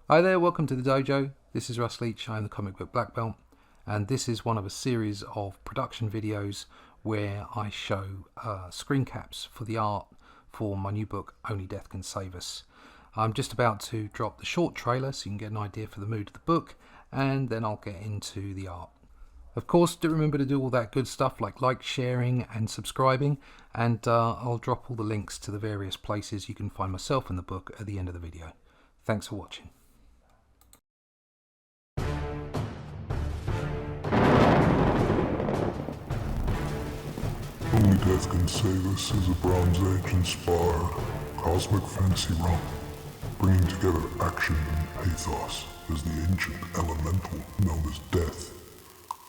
Hi there, welcome to the dojo. This is Russ Leach, I'm the comic book black belt, and this is one of a series of production videos where I show screen caps for the art for my new book, Only Death Can Save Us. I'm just about to drop the short trailer so you can get an idea for the mood of the book, and then I'll get into the art. Of course, do remember to do all that good stuff like sharing and subscribing, and I'll drop all the links to the various places you can find myself in the book at the end of the video. Thanks for watching. Only Death Can Save Us is a Bronze Age-inspired cosmic fantasy romp, bringing together action and pathos as the ancient elemental known as Death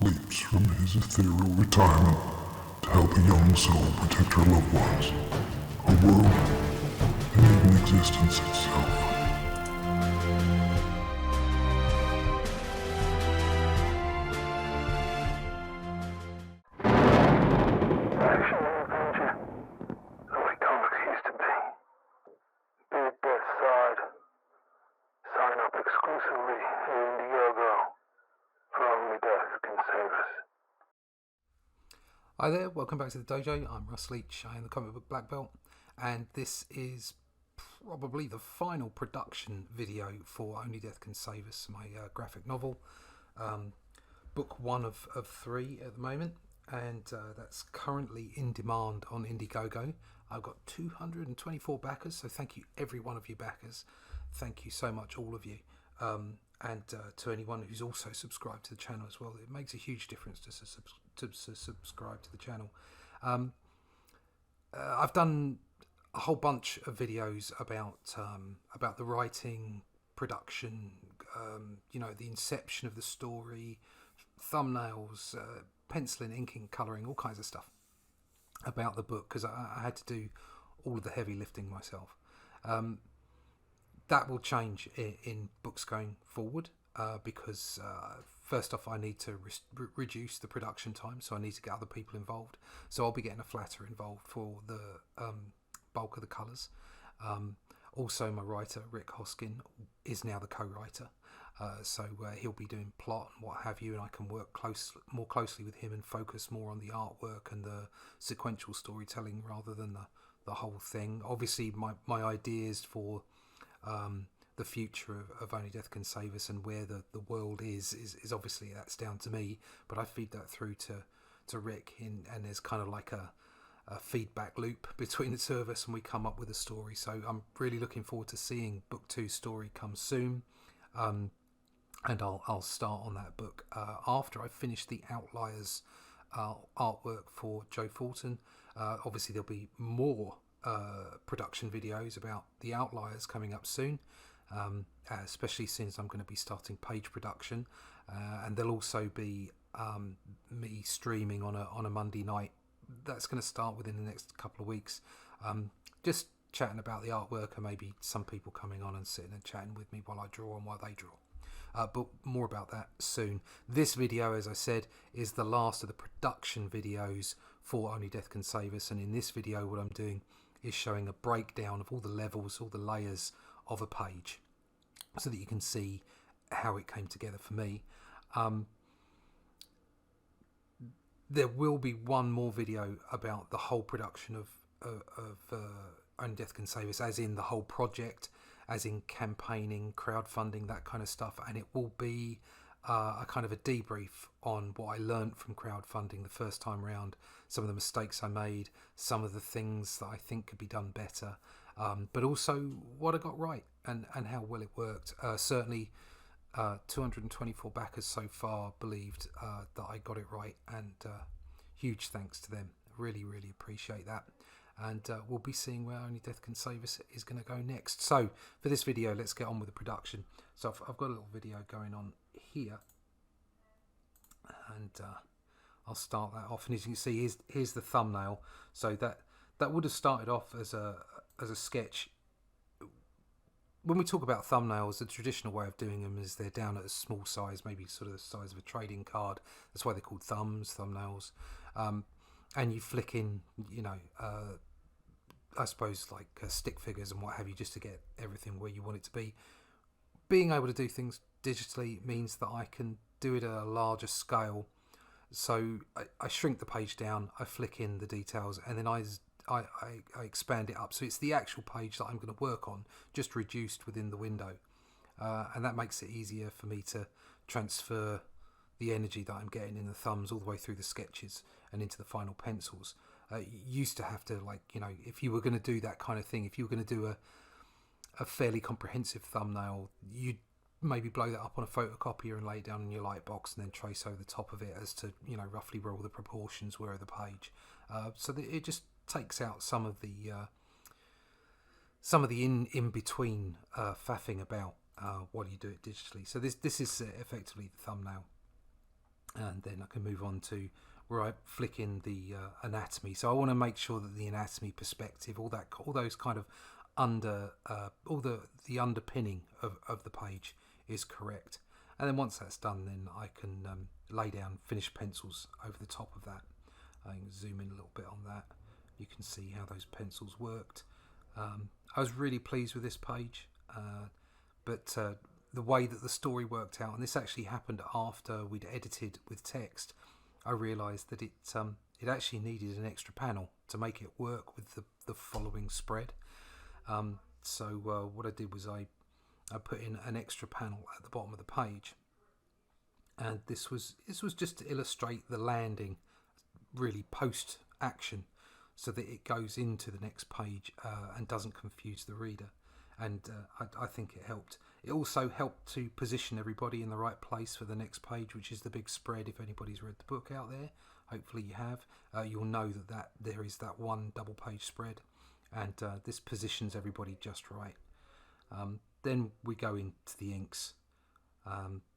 leaps from his ethereal retirement to help a young soul protect her loved ones, a world, and even existence itself. Sign up exclusively in Diogo for Only Death Can Save Us. Hi there, welcome back to the dojo. I'm Russ Leach, I am the comic book black belt, and this is probably the final production video for Only Death Can Save Us, my graphic novel. Book one of three at the moment, and that's currently in demand on Indiegogo. I've got 224 backers, so thank you every one of you backers. Thank you so much, all of you. And to anyone who's also subscribed to the channel as well. It makes a huge difference to subscribe to the channel. I've done a whole bunch of videos about the writing, production, the inception of the story, thumbnails, penciling, inking, colouring, all kinds of stuff about the book, because I had to do all of the heavy lifting myself. That will change in books going forward, because first off I need to reduce the production time, so I need to get other people involved. So I'll be getting a flatter involved for the bulk of the colours. Also, my writer Rick Hoskin is now the co-writer, so he'll be doing plot and what have you, and I can work more closely with him and focus more on the artwork and the sequential storytelling rather than the whole thing. Obviously my ideas for the future of Only Death Can Save Us and where the world is obviously, that's down to me, but I feed that through to Rick, and there's kind of like a feedback loop between the two of us, and we come up with a story. So I'm really looking forward to seeing book 2's story come soon, and I'll start on that book after I finish the Outliers artwork for Joe Fulton. Obviously there'll be more production videos about the Outliers coming up soon, especially since I'm going to be starting page production, and there'll also be me streaming on a Monday night. That's going to start within the next couple of weeks, just chatting about the artwork, and maybe some people coming on and sitting and chatting with me while I draw and while they draw. But more about that soon. This video, as I said, is the last of the production videos for Only Death Can Save Us, and in this video what I'm doing is showing a breakdown of all the levels, all the layers of a page, so that you can see how it came together for me. There will be one more video about the whole production of Only Death Can Save Us, as in the whole project, as in campaigning, crowdfunding, that kind of stuff, and it will be a kind of a debrief on what I learned from crowdfunding the first time round, some of the mistakes I made, some of the things that I think could be done better, but also what I got right and how well it worked. Certainly 224 backers so far believed that I got it right, and huge thanks to them. Really appreciate that. And we'll be seeing where Only Death Can Save Us is going to go next. So for this video, let's get on with the production. So I've got a little video going on here, and I'll start that off. And as you can see, here's the thumbnail. So that would have started off as a sketch. When we talk about thumbnails, the traditional way of doing them is they're down at a small size, maybe sort of the size of a trading card. That's why they're called thumbnails. And you flick in, I suppose, like stick figures and what have you, just to get everything where you want it to be. being able to do things digitally means that I can do it at a larger scale. So I shrink the page down, I flick in the details, and then I expand it up. So it's the actual page that I'm going to work on, just reduced within the window. And that makes it easier for me to transfer the energy that I'm getting in the thumbs all the way through the sketches and into the final pencils. You used to have to, like, you know, if you were going to do that kind of thing, if you were going to do a fairly comprehensive thumbnail, you'd maybe blow that up on a photocopier and lay it down in your light box and then trace over the top of it as to, you know, roughly where all the proportions were of the page. So that it just takes out some of the in between faffing about while you do it digitally. So this is effectively the thumbnail, and then I can move on to where I flick in the anatomy. So I want to make sure that the anatomy perspective, all those kind of all the underpinning of the page is correct. And then once that's done, then I can lay down finished pencils over the top of that. I can zoom in a little bit on that. You can see how those pencils worked. I was really pleased with this page, but the way that the story worked out, and this actually happened after we'd edited with text, I realised that it actually needed an extra panel to make it work with the following spread. So what I did was I put in an extra panel at the bottom of the page, and this was just to illustrate the landing really post action, so that it goes into the next page and doesn't confuse the reader. And I think it helped. It also helped to position everybody in the right place for the next page, which is the big spread. If anybody's read the book out there, hopefully you have, you'll know that there is that one double page spread, and this positions everybody just right. Then we go into the inks.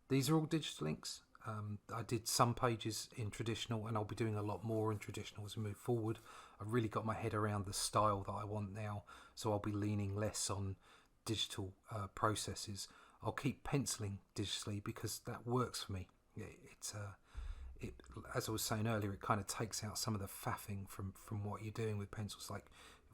These are all digital inks. I did some pages in traditional, and I'll be doing a lot more in traditional as we move forward. I've really got my head around the style that I want now, so I'll be leaning less on digital processes. I'll keep penciling digitally because that works for me. It as I was saying earlier, it kind of takes out some of the faffing from what you're doing with pencils, like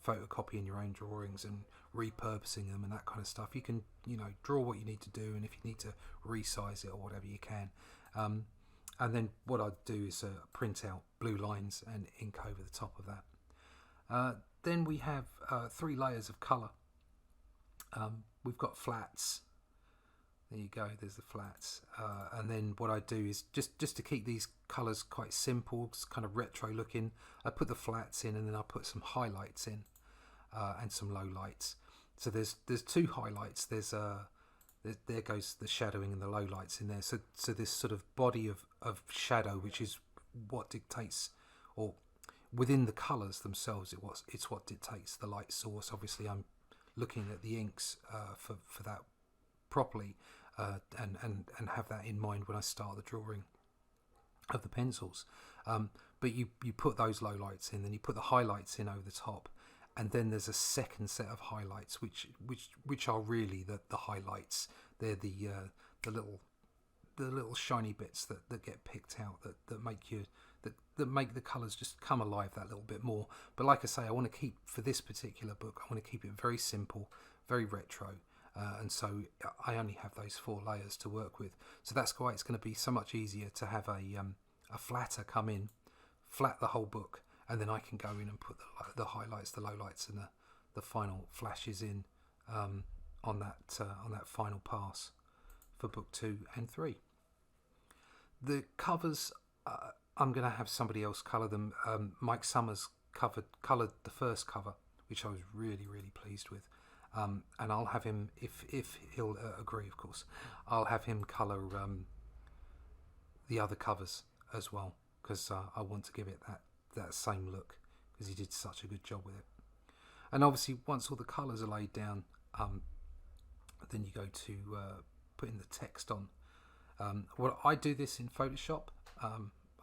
photocopying your own drawings and repurposing them and that kind of stuff. You can, you know, draw what you need to do, and if you need to resize it or whatever, you can. And then what I'd do is print out blue lines and ink over the top of that. Then we have 3 layers of colour. We've got flats. There you go, there's the flats. And then what I do is just to keep these colours quite simple, it's kind of retro looking, I put the flats in, and then I put some highlights in and some low lights. So there's 2 highlights. There goes the shadowing and the low lights in there. So this sort of body of shadow, which is what dictates, or within the colours themselves, it's what dictates the light source. Obviously, I'm looking at the inks for that properly, and have that in mind when I start the drawing of the pencils. But you put those low lights in, then you put the highlights in over the top, and then there's a second set of highlights which are really the highlights. They're the little shiny bits that get picked out that make the colours just come alive that little bit more. But like I say, I want to keep, for this particular book, I want to keep it very simple, very retro, and so I only have those 4 layers to work with. So that's why it's going to be so much easier to have a flatter come in, flat the whole book, and then I can go in and put the highlights, the lowlights, and the final flashes in on that final pass for book 2 and 3. The covers, I'm going to have somebody else colour them. Mike Summers coloured the first cover, which I was really, really pleased with. And I'll have him, if he'll agree, of course, I'll have him colour the other covers as well, because I want to give it that same look, because he did such a good job with it. And obviously, once all the colours are laid down, then you go to putting the text on. Well, I do this in Photoshop.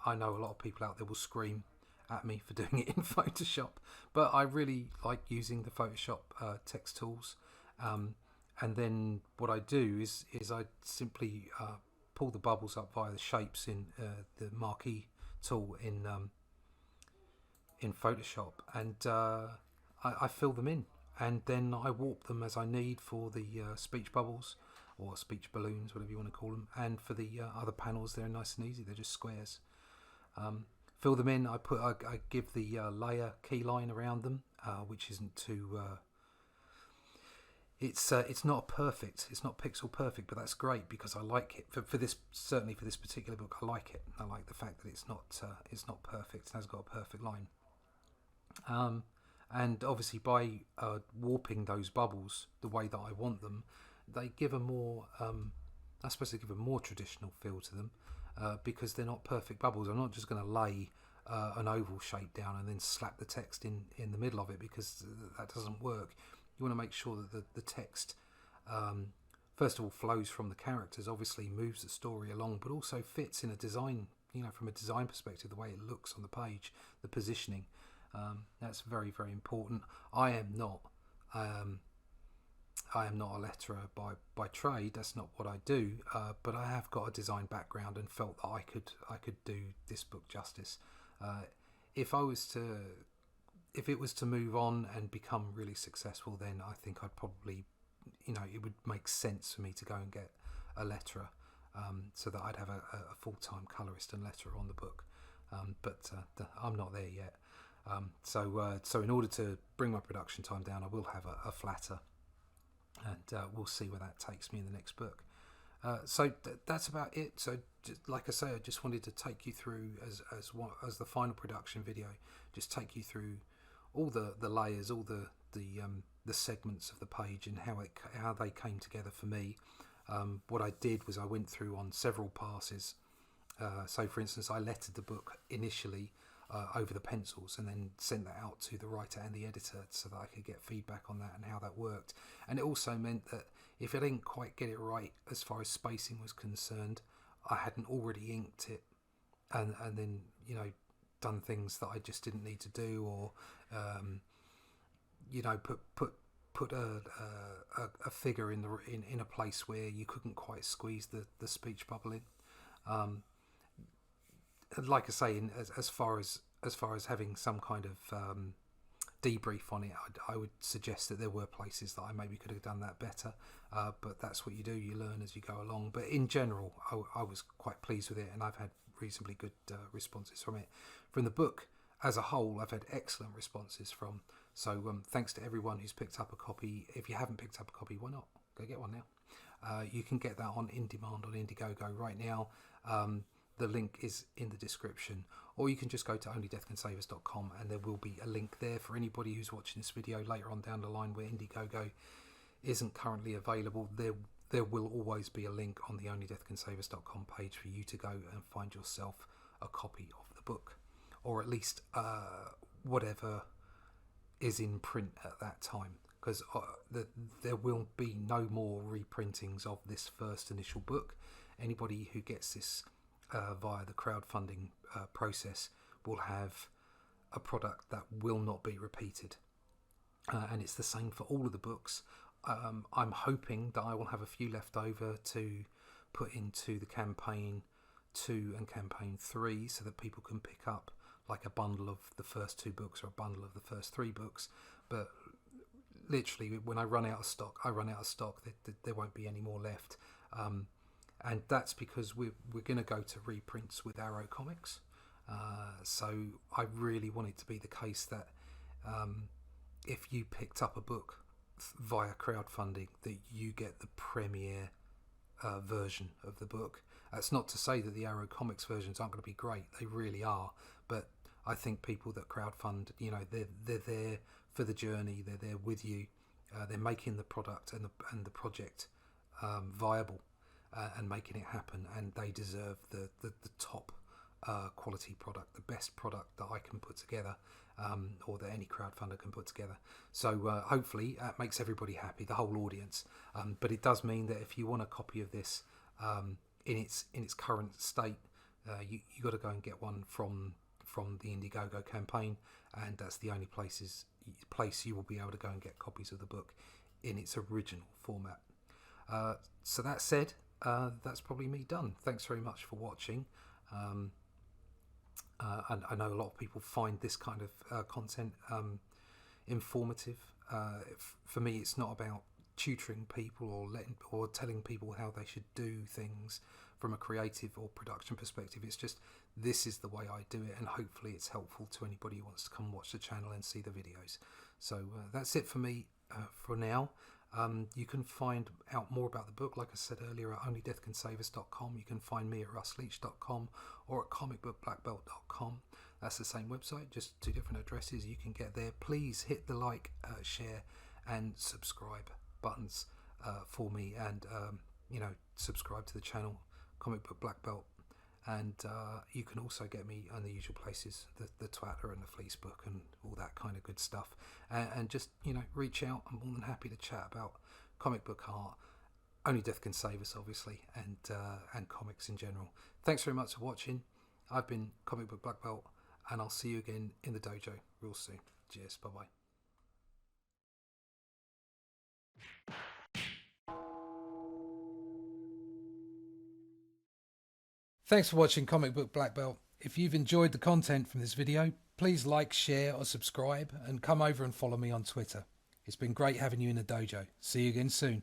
I know a lot of people out there will scream at me for doing it in Photoshop, but I really like using the Photoshop text tools. And then what I do is I simply pull the bubbles up via the shapes in the marquee tool in Photoshop, and I fill them in, and then I warp them as I need for the speech bubbles. or speech balloons, whatever you want to call them. And for the other panels, they're nice and easy. They're just squares. Fill them in. I give the layer key line around them, which isn't too. It's not perfect. It's not pixel perfect, but that's great because I like it. For this, certainly for this particular book, I like it. I like the fact that it's not perfect. It has got a perfect line. And obviously by warping those bubbles the way that I want them, they give a more, I suppose they give a more traditional feel to them, because they're not perfect bubbles. I'm not just going to lay an oval shape down and then slap the text in the middle of it, because that doesn't work. You want to make sure that the text, first of all, flows from the characters, obviously moves the story along, but also fits in a design, from a design perspective, the way it looks on the page, the positioning. That's very, very important. I am not a letterer by trade. That's not what I do. But I have got a design background and felt that I could do this book justice. If it was to move on and become really successful, then I think I'd probably, it would make sense for me to go and get a letterer, so that I'd have a full-time colorist and letterer on the book. But I'm not there yet. So in order to bring my production time down, I will have a flatter, and we'll see where that takes me in the next book. So that's about it. So like I say, I just wanted to take you through as the final production video, just take you through all the layers, all the segments of the page, and how they came together for me. What I did was I went through on several passes. So for instance, I lettered the book initially over the pencils, and then sent that out to the writer and the editor so that I could get feedback on that and how that worked. And it also meant that if I didn't quite get it right as far as spacing was concerned, I hadn't already inked it and then done things that I just didn't need to do, or put a figure in a place where you couldn't quite squeeze the speech bubble in. Like I say, as far as having some kind of debrief on it, I would suggest that there were places that I maybe could have done that better, but that's what you do, you learn as you go along. But in general, I was quite pleased with it, and I've had reasonably good responses from it. From the book as a whole, I've had excellent responses from, so thanks to everyone who's picked up a copy. If you haven't picked up a copy, why not? Go get one now. You can get that on in-demand on Indiegogo right now. The link is in the description, or you can just go to onlydeathcansavers.com, and there will be a link there for anybody who's watching this video later on down the line where Indiegogo isn't currently available. There will always be a link on the onlydeathcansavers.com page for you to go and find yourself a copy of the book, or at least whatever is in print at that time, because there will be no more reprintings of this first initial book. Anybody who gets this via the crowdfunding process will have a product that will not be repeated, and it's the same for all of the books. I'm hoping that I will have a few left over to put into the campaign 2 and campaign 3, so that people can pick up like a bundle of the first 2 books or a bundle of the first 3 books. But literally, when I run out of stock, there won't be any more left. And that's because we're going to go to reprints with Arrow Comics. So I really want it to be the case that if you picked up a book via crowdfunding, that you get the premiere version of the book. That's not to say that the Arrow Comics versions aren't going to be great. They really are. But I think people that crowdfund, they're there for the journey. They're there with you. They're making the product and the project viable. And making it happen, and they deserve the top quality product, the best product that I can put together, or that any crowdfunder can put together. So hopefully that makes everybody happy, the whole audience. But it does mean that if you want a copy of this in its current state, you got to go and get one from the Indiegogo campaign, and that's the only place you will be able to go and get copies of the book in its original format. So that said, that's probably me done. Thanks very much for watching. And I know a lot of people find this kind of content informative. For me, it's not about tutoring people or telling people how they should do things from a creative or production perspective. It's just, this is the way I do it, and hopefully it's helpful to anybody who wants to come watch the channel and see the videos. So that's it for me for now. You can find out more about the book, like I said earlier, at onlydeathcansavus.com. You can find me at russleach.com or at comicbookblackbelt.com. That's the same website, just 2 different addresses. You can get there. Please hit the like, share and subscribe buttons for me, and subscribe to the channel, Comic Book Black Belt. And you can also get me on the usual places, the Twitter and the Fleecebook and all that kind of good stuff. And just, reach out. I'm more than happy to chat about comic book art. Only Death Can Save Us, obviously, and comics in general. Thanks very much for watching. I've been Comic Book Black Belt, and I'll see you again in the dojo real soon. Cheers. Bye-bye. Thanks for watching Comic Book Black Belt. If you've enjoyed the content from this video, please like, share or subscribe, and come over and follow me on Twitter. It's been great having you in the dojo. See you again soon.